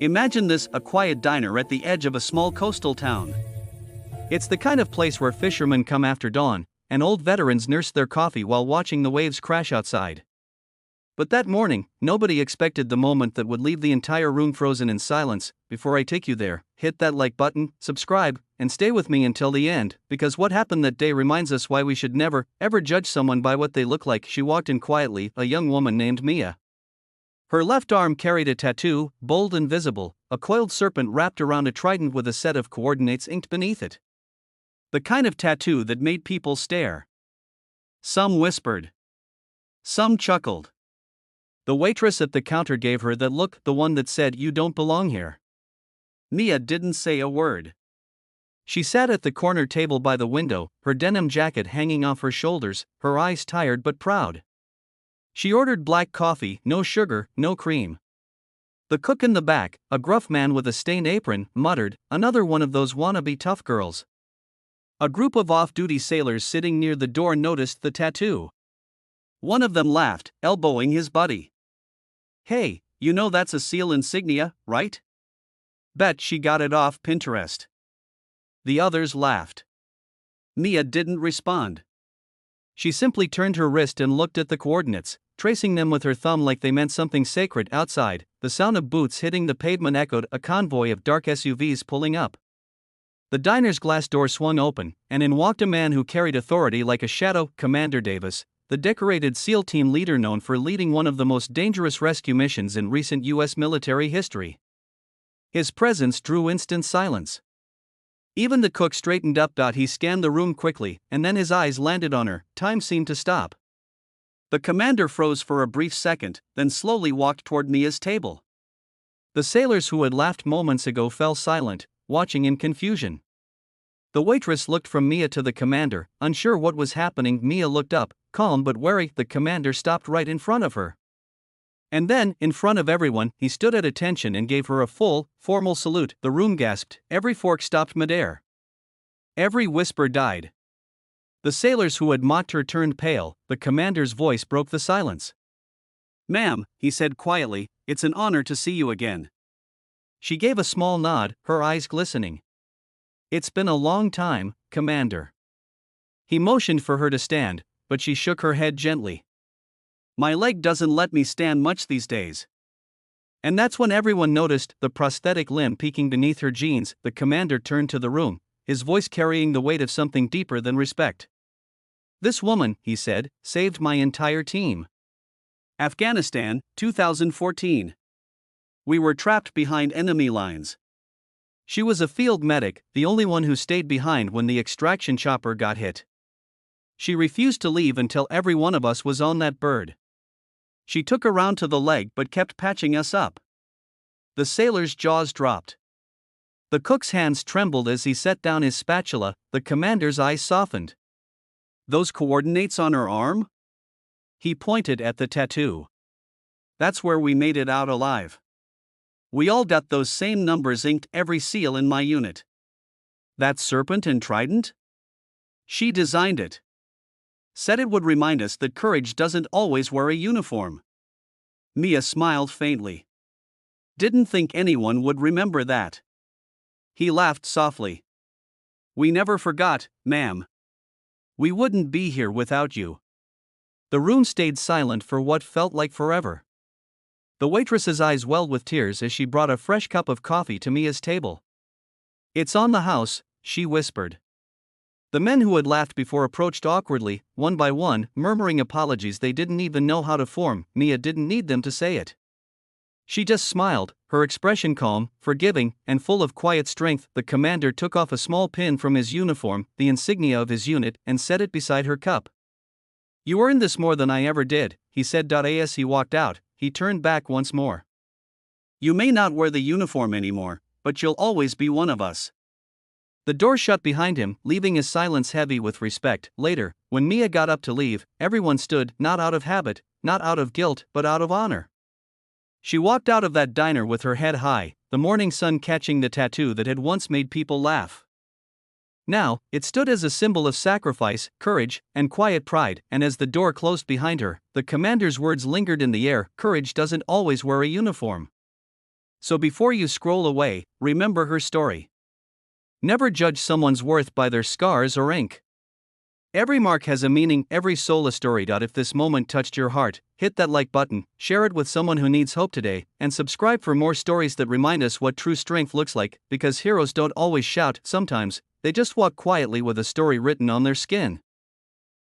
Imagine this, a quiet diner at the edge of a small coastal town. It's the kind of place where fishermen come after dawn, and old veterans nurse their coffee while watching the waves crash outside. But that morning, nobody expected the moment that would leave the entire room frozen in silence. Before I take you there, hit that like button, subscribe, and stay with me until the end, because what happened that day reminds us why we should never, ever judge someone by what they look like. She walked in quietly, a young woman named Mia. Her left arm carried a tattoo, bold and visible, a coiled serpent wrapped around a trident with a set of coordinates inked beneath it. The kind of tattoo that made people stare. Some whispered. Some chuckled. The waitress at the counter gave her that look, the one that said, "You don't belong here." Mia didn't say a word. She sat at the corner table by the window, her denim jacket hanging off her shoulders, her eyes tired but proud. She ordered black coffee, no sugar, no cream. The cook in the back, a gruff man with a stained apron, muttered, "Another one of those wannabe tough girls." A group of off-duty sailors sitting near the door noticed the tattoo. One of them laughed, elbowing his buddy. "Hey, you know that's a SEAL insignia, right? Bet she got it off Pinterest." The others laughed. Mia didn't respond. She simply turned her wrist and looked at the coordinates, tracing them with her thumb like they meant something sacred. Outside, the sound of boots hitting the pavement echoed, a convoy of dark SUVs pulling up. The diner's glass door swung open, and in walked a man who carried authority like a shadow, Commander Davis, the decorated SEAL team leader known for leading one of the most dangerous rescue missions in recent U.S. military history. His presence drew instant silence. Even the cook straightened up. He scanned the room quickly, and then his eyes landed on her. Time seemed to stop. The commander froze for a brief second, then slowly walked toward Mia's table. The sailors who had laughed moments ago fell silent, watching in confusion. The waitress looked from Mia to the commander, unsure what was happening. Mia looked up, calm but wary. The commander stopped right in front of her. And then, in front of everyone, he stood at attention and gave her a full, formal salute. The room gasped, every fork stopped midair. Every whisper died. The sailors who had mocked her turned pale. The commander's voice broke the silence. "Ma'am," he said quietly, "it's an honor to see you again." She gave a small nod, her eyes glistening. "It's been a long time, Commander." He motioned for her to stand, but she shook her head gently. "My leg doesn't let me stand much these days." And that's when everyone noticed the prosthetic limb peeking beneath her jeans. The commander turned to the room, his voice carrying the weight of something deeper than respect. "This woman," he said, "saved my entire team. Afghanistan, 2014. We were trapped behind enemy lines. She was a field medic, the only one who stayed behind when the extraction chopper got hit. She refused to leave until every one of us was on that bird. She took around to the leg but kept patching us up." The sailor's jaws dropped. The cook's hands trembled as he set down his spatula. The commander's eyes softened. "Those coordinates on her arm?" He pointed at the tattoo. "That's where we made it out alive. We all got those same numbers inked, every SEAL in my unit." "That serpent and trident?" "She designed it. Said it would remind us that courage doesn't always wear a uniform." Mia smiled faintly. "Didn't think anyone would remember that." He laughed softly. "We never forgot, ma'am. We wouldn't be here without you." The room stayed silent for what felt like forever. The waitress's eyes welled with tears as she brought a fresh cup of coffee to Mia's table. "It's on the house," she whispered. The men who had laughed before approached awkwardly, one by one, murmuring apologies they didn't even know how to form. Mia didn't need them to say it. She just smiled, her expression calm, forgiving, and full of quiet strength. The commander took off a small pin from his uniform, the insignia of his unit, and set it beside her cup. "You earned this more than I ever did," he said. As he walked out, he turned back once more. "You may not wear the uniform anymore, but you'll always be one of us." The door shut behind him, leaving his silence heavy with respect. Later, when Mia got up to leave, everyone stood, not out of habit, not out of guilt, but out of honor. She walked out of that diner with her head high, the morning sun catching the tattoo that had once made people laugh. Now, it stood as a symbol of sacrifice, courage, and quiet pride, and as the door closed behind her, the commander's words lingered in the air: "Courage doesn't always wear a uniform." So before you scroll away, remember her story. Never judge someone's worth by their scars or ink. Every mark has a meaning, every soul a story. If this moment touched your heart, hit that like button, share it with someone who needs hope today, and subscribe for more stories that remind us what true strength looks like, because heroes don't always shout, sometimes, they just walk quietly with a story written on their skin.